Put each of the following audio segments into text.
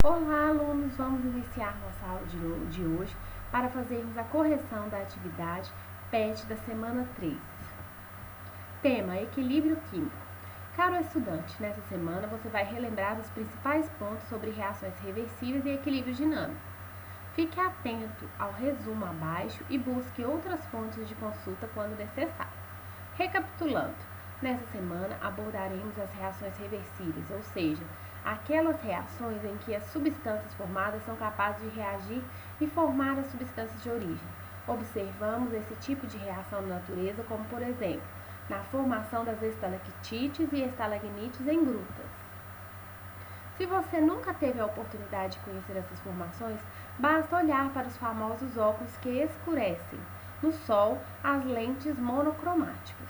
Olá, alunos! Vamos iniciar nossa aula de hoje para fazermos a correção da atividade PET da semana 3. Tema: Equilíbrio químico. Caro estudante, nessa semana você vai relembrar os principais pontos sobre reações reversíveis e equilíbrio dinâmico. Fique atento ao resumo abaixo e busque outras fontes de consulta quando necessário. Recapitulando, nessa semana abordaremos as reações reversíveis, ou seja, aquelas reações em que as substâncias formadas são capazes de reagir e formar as substâncias de origem. Observamos esse tipo de reação na natureza, como por exemplo, na formação das estalactites e estalagmites em grutas. Se você nunca teve a oportunidade de conhecer essas formações, basta olhar para os famosos óculos que escurecem no sol as lentes monocromáticas.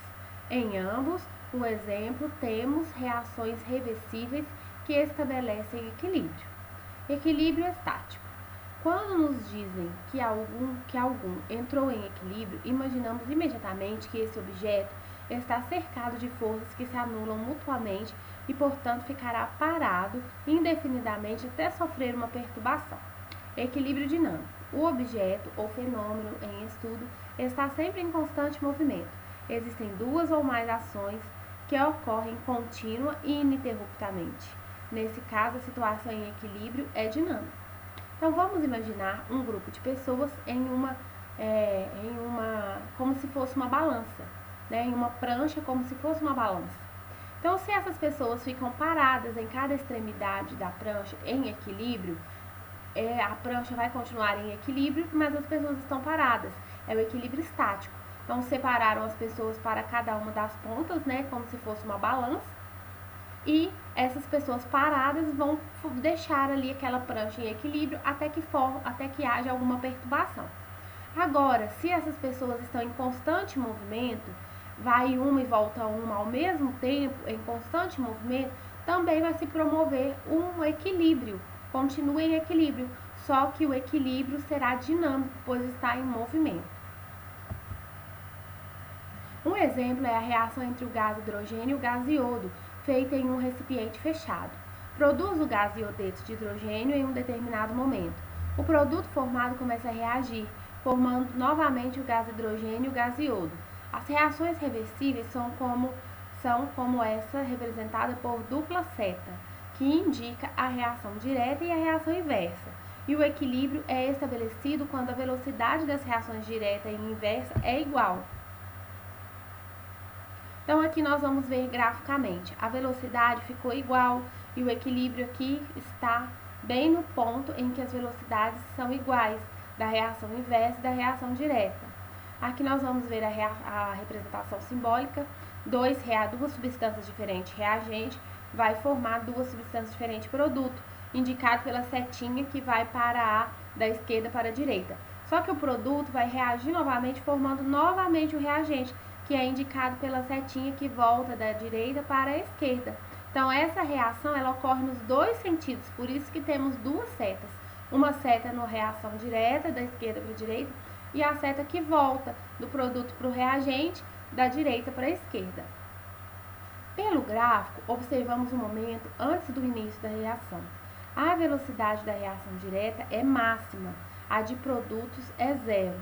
Em ambos, no exemplo, temos reações reversíveis que estabelecem equilíbrio. Equilíbrio estático. Quando nos dizem que algum entrou em equilíbrio, imaginamos imediatamente que esse objeto está cercado de forças que se anulam mutuamente e, portanto, ficará parado indefinidamente até sofrer uma perturbação. Equilíbrio dinâmico. O objeto ou fenômeno em estudo está sempre em constante movimento. Existem duas ou mais ações que ocorrem contínua e ininterruptamente. Nesse caso, a situação em equilíbrio é dinâmica. Então, vamos imaginar um grupo de pessoas como se fosse uma balança, em uma prancha como se fosse uma balança. Então, se essas pessoas ficam paradas em cada extremidade da prancha em equilíbrio, a prancha vai continuar em equilíbrio, mas as pessoas estão paradas. É o equilíbrio estático. Então, separaram as pessoas para cada uma das pontas, como se fosse uma balança. E essas pessoas paradas vão deixar ali aquela prancha em equilíbrio até que haja alguma perturbação. Agora, se essas pessoas estão em constante movimento, vai uma e volta uma ao mesmo tempo, em constante movimento, também vai se promover um equilíbrio, continua em equilíbrio, só que o equilíbrio será dinâmico, pois está em movimento. Um exemplo é a reação entre o gás hidrogênio e o gás iodo, feita em um recipiente fechado. Produz o gás iodeto de hidrogênio em um determinado momento. O produto formado começa a reagir, formando novamente o gás hidrogênio e o gás iodo. As reações reversíveis são como essa representada por dupla seta, que indica a reação direta e a reação inversa. E o equilíbrio é estabelecido quando a velocidade das reações direta e inversa é igual. Então, aqui nós vamos ver graficamente. A velocidade ficou igual e o equilíbrio aqui está bem no ponto em que as velocidades são iguais, da reação inversa e da reação direta. Aqui nós vamos ver a representação simbólica. Duas substâncias diferentes reagente vai formar duas substâncias diferentes produto, indicado pela setinha que vai da esquerda para a direita. Só que o produto vai reagir novamente, formando novamente o reagente, que é indicado pela setinha que volta da direita para a esquerda. Então, essa reação ela ocorre nos dois sentidos, por isso que temos duas setas. Uma seta na reação direta, da esquerda para a direita, e a seta que volta do produto para o reagente, da direita para a esquerda. Pelo gráfico, observamos o momento antes do início da reação. A velocidade da reação direta é máxima, a de produtos é zero.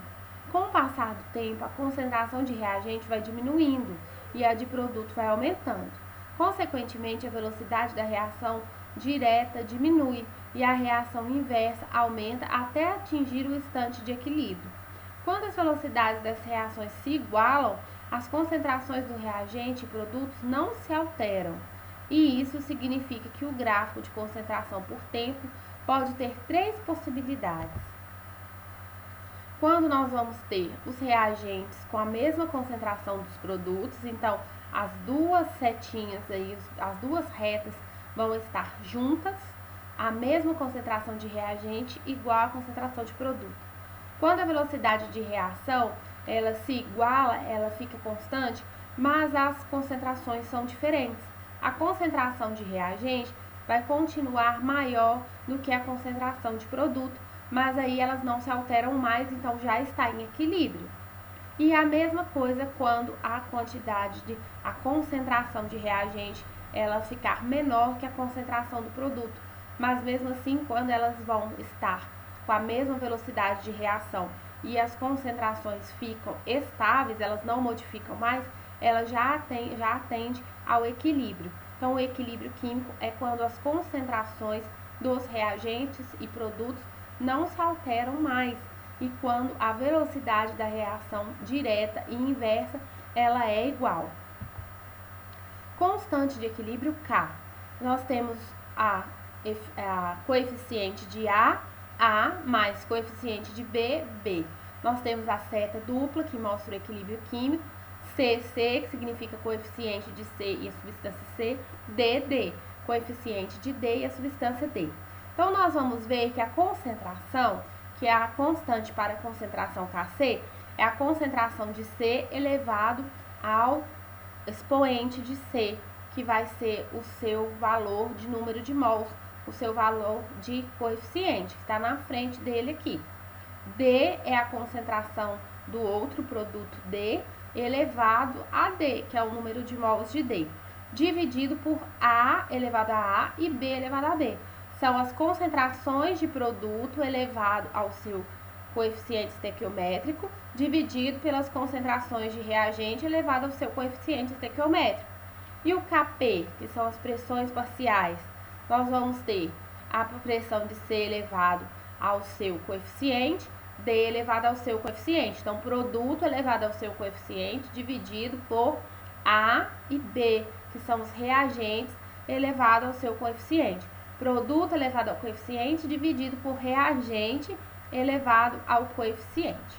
Com o passar do tempo, a concentração de reagente vai diminuindo e a de produto vai aumentando. Consequentemente, a velocidade da reação direta diminui e a reação inversa aumenta até atingir o instante de equilíbrio. Quando as velocidades das reações se igualam, as concentrações do reagente e produtos não se alteram. E isso significa que o gráfico de concentração por tempo pode ter três possibilidades. Quando nós vamos ter os reagentes com a mesma concentração dos produtos, então as duas setinhas aí, as duas retas vão estar juntas, a mesma concentração de reagente igual à concentração de produto. Quando a velocidade de reação ela se iguala, ela fica constante, mas as concentrações são diferentes. A concentração de reagente vai continuar maior do que a concentração de produto, mas aí elas não se alteram mais, então já está em equilíbrio. E a mesma coisa quando a concentração de reagente ela ficar menor que a concentração do produto. mas mesmo assim, quando elas vão estar com a mesma velocidade de reação e as concentrações ficam estáveis, elas não modificam mais, ela já atende ao equilíbrio. Então, o equilíbrio químico é quando as concentrações dos reagentes e produtos não se alteram mais e quando a velocidade da reação direta e inversa ela é igual. Constante de equilíbrio K. Nós temos a coeficiente de A mais coeficiente de B. Nós temos a seta dupla, que mostra o equilíbrio químico, C, que significa coeficiente de C e a substância C, D, coeficiente de D e a substância D. Então, nós vamos ver que a concentração, que é a constante para a concentração Kc, é a concentração de C elevado ao expoente de C, que vai ser o seu valor de número de mols, o seu valor de coeficiente, que está na frente dele aqui. D é a concentração do outro produto D elevado a D, que é o número de mols de D, dividido por A elevado a A e B elevado a B. São as concentrações de produto elevado ao seu coeficiente estequiométrico, dividido pelas concentrações de reagente elevado ao seu coeficiente estequiométrico. E o Kp, que são as pressões parciais, nós vamos ter a pressão de C elevado ao seu coeficiente, D elevado ao seu coeficiente. Então, produto elevado ao seu coeficiente dividido por A e B, que são os reagentes elevado ao seu coeficiente. Produto elevado ao coeficiente dividido por reagente elevado ao coeficiente.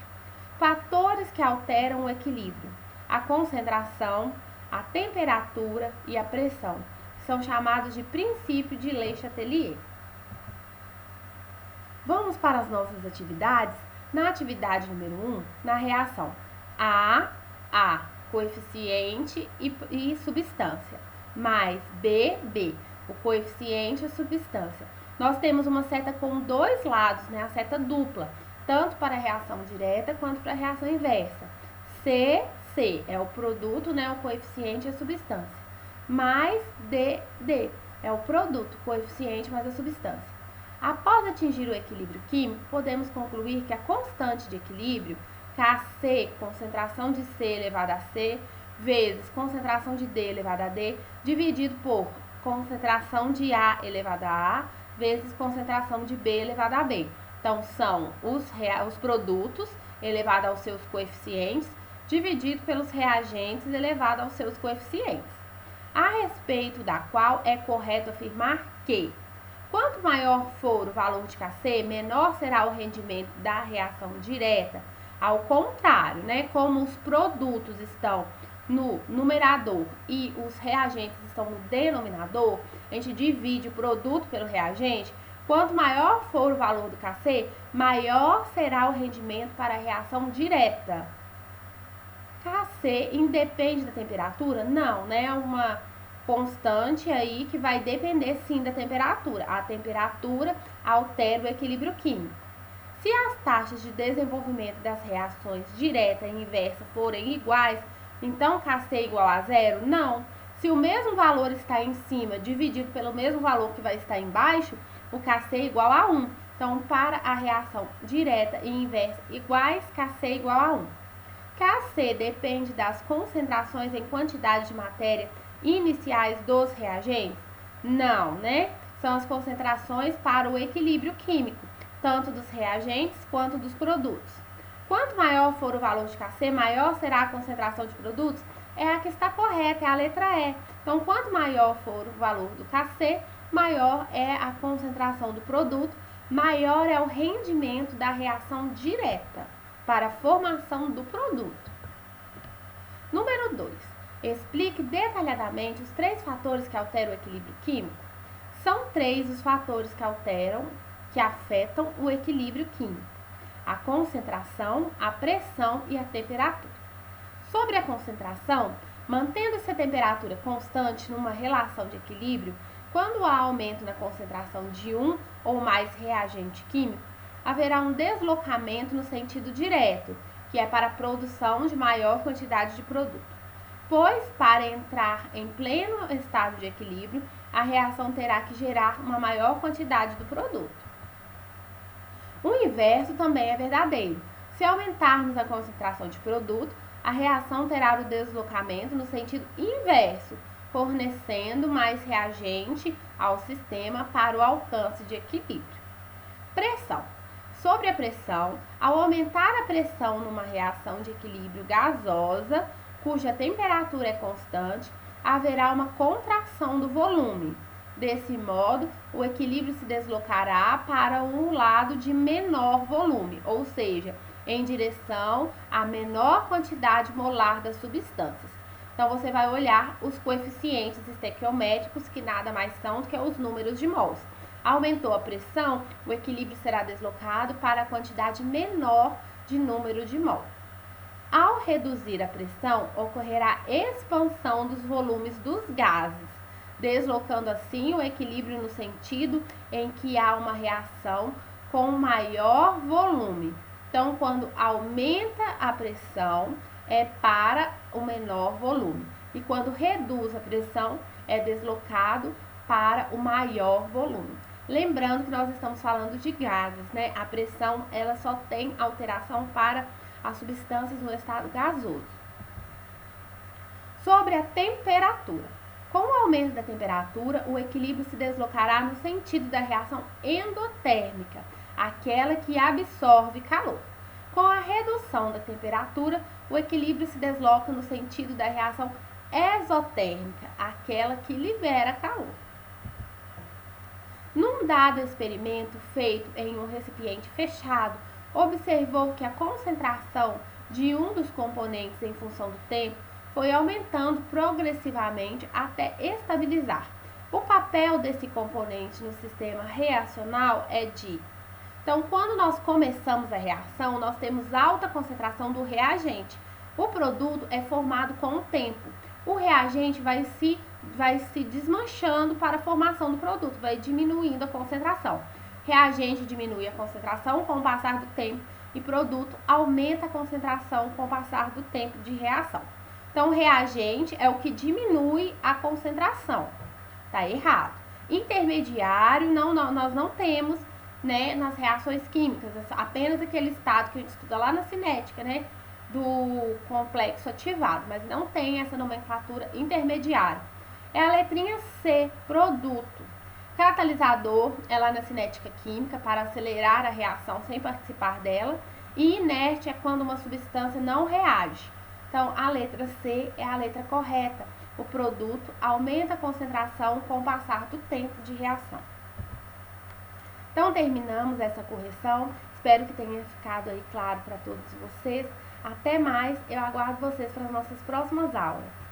Fatores que alteram o equilíbrio: a concentração, a temperatura e a pressão. São chamados de princípio de Le-Chatelier. Vamos para as nossas atividades. Na atividade número 1, na reação A, coeficiente e substância, mais B, o coeficiente e a substância. Nós temos uma seta com dois lados, né? A seta dupla, tanto para a reação direta quanto para a reação inversa. C é o produto, né? O coeficiente e a substância, mais D é o produto, coeficiente mais a substância. Após atingir o equilíbrio químico, podemos concluir que a constante de equilíbrio, Kc, concentração de C elevado a C, vezes concentração de D elevado a D, dividido por concentração de A elevado a A, vezes concentração de B elevado a B. Então, são os produtos elevado aos seus coeficientes, dividido pelos reagentes elevado aos seus coeficientes. A respeito da qual é correto afirmar que, quanto maior for o valor de Kc, menor será o rendimento da reação direta. Ao contrário, né, como os produtos estão no numerador e os reagentes estão no denominador, a gente divide o produto pelo reagente. Quanto maior for o valor do Kc, maior será o rendimento para a reação direta. Kc independe da temperatura? Não, né? É uma constante aí que vai depender sim da temperatura. A temperatura altera o equilíbrio químico. Se as taxas de desenvolvimento das reações direta e inversa forem iguais, então Kc é igual a zero? Não. Se o mesmo valor está em cima dividido pelo mesmo valor que vai estar embaixo, o Kc é igual a 1. Então, para a reação direta e inversa iguais, Kc é igual a 1. Kc depende das concentrações em quantidade de matéria iniciais dos reagentes? Não, né? São as concentrações para o equilíbrio químico, tanto dos reagentes quanto dos produtos. Quanto maior for o valor de Kc, maior será a concentração de produtos? É a que está correta, é a letra E. Então, quanto maior for o valor do Kc, maior é a concentração do produto, maior é o rendimento da reação direta para a formação do produto. Número 2. Explique detalhadamente os 3 fatores que alteram o equilíbrio químico. São 3 os fatores que afetam o equilíbrio químico: a concentração, a pressão e a temperatura. Sobre a concentração, mantendo-se a temperatura constante numa relação de equilíbrio, quando há aumento na concentração de um ou mais reagente químico, haverá um deslocamento no sentido direto, que é para a produção de maior quantidade de produto. pois para entrar em pleno estado de equilíbrio, a reação terá que gerar uma maior quantidade do produto. O inverso também é verdadeiro. Se aumentarmos a concentração de produto, a reação terá o deslocamento no sentido inverso, fornecendo mais reagente ao sistema para o alcance de equilíbrio. Pressão. Sobre a pressão, ao aumentar a pressão numa reação de equilíbrio gasosa, cuja temperatura é constante, haverá uma contração do volume. Desse modo, o equilíbrio se deslocará para um lado de menor volume, ou seja, em direção à menor quantidade molar das substâncias. Então, você vai olhar os coeficientes estequiométricos, que nada mais são do que os números de mols. Aumentou a pressão, o equilíbrio será deslocado para a quantidade menor de número de mol. Ao reduzir a pressão, ocorrerá expansão dos volumes dos gases, deslocando assim o equilíbrio no sentido em que há uma reação com maior volume. Então, quando aumenta a pressão, é para o menor volume. E quando reduz a pressão, é deslocado para o maior volume. Lembrando que nós estamos falando de gases, né? A pressão, ela só tem alteração para as substâncias no estado gasoso. Sobre a temperatura. Com o aumento da temperatura, o equilíbrio se deslocará no sentido da reação endotérmica, aquela que absorve calor. Com a redução da temperatura, o equilíbrio se desloca no sentido da reação exotérmica, aquela que libera calor. Num dado experimento feito em um recipiente fechado, observou que a concentração de um dos componentes em função do tempo foi aumentando progressivamente até estabilizar. O papel desse componente no sistema reacional é de... Então, quando nós começamos a reação, nós temos alta concentração do reagente. O produto é formado com o tempo. O reagente vai se desmanchando para a formação do produto, vai diminuindo a concentração. Reagente diminui a concentração com o passar do tempo e produto aumenta a concentração com o passar do tempo de reação. Então, o reagente é o que diminui a concentração. Tá errado. Intermediário, nós não temos, né, nas reações químicas, apenas aquele estado que a gente estuda lá na cinética, né, do complexo ativado, mas não tem essa nomenclatura intermediária. É a letrinha C, produto. Catalisador é lá na cinética química para acelerar a reação sem participar dela. E inerte é quando uma substância não reage. Então, a letra C é a letra correta. O produto aumenta a concentração com o passar do tempo de reação. Então, terminamos essa correção. Espero que tenha ficado aí claro para todos vocês. Até mais, eu aguardo vocês para as nossas próximas aulas.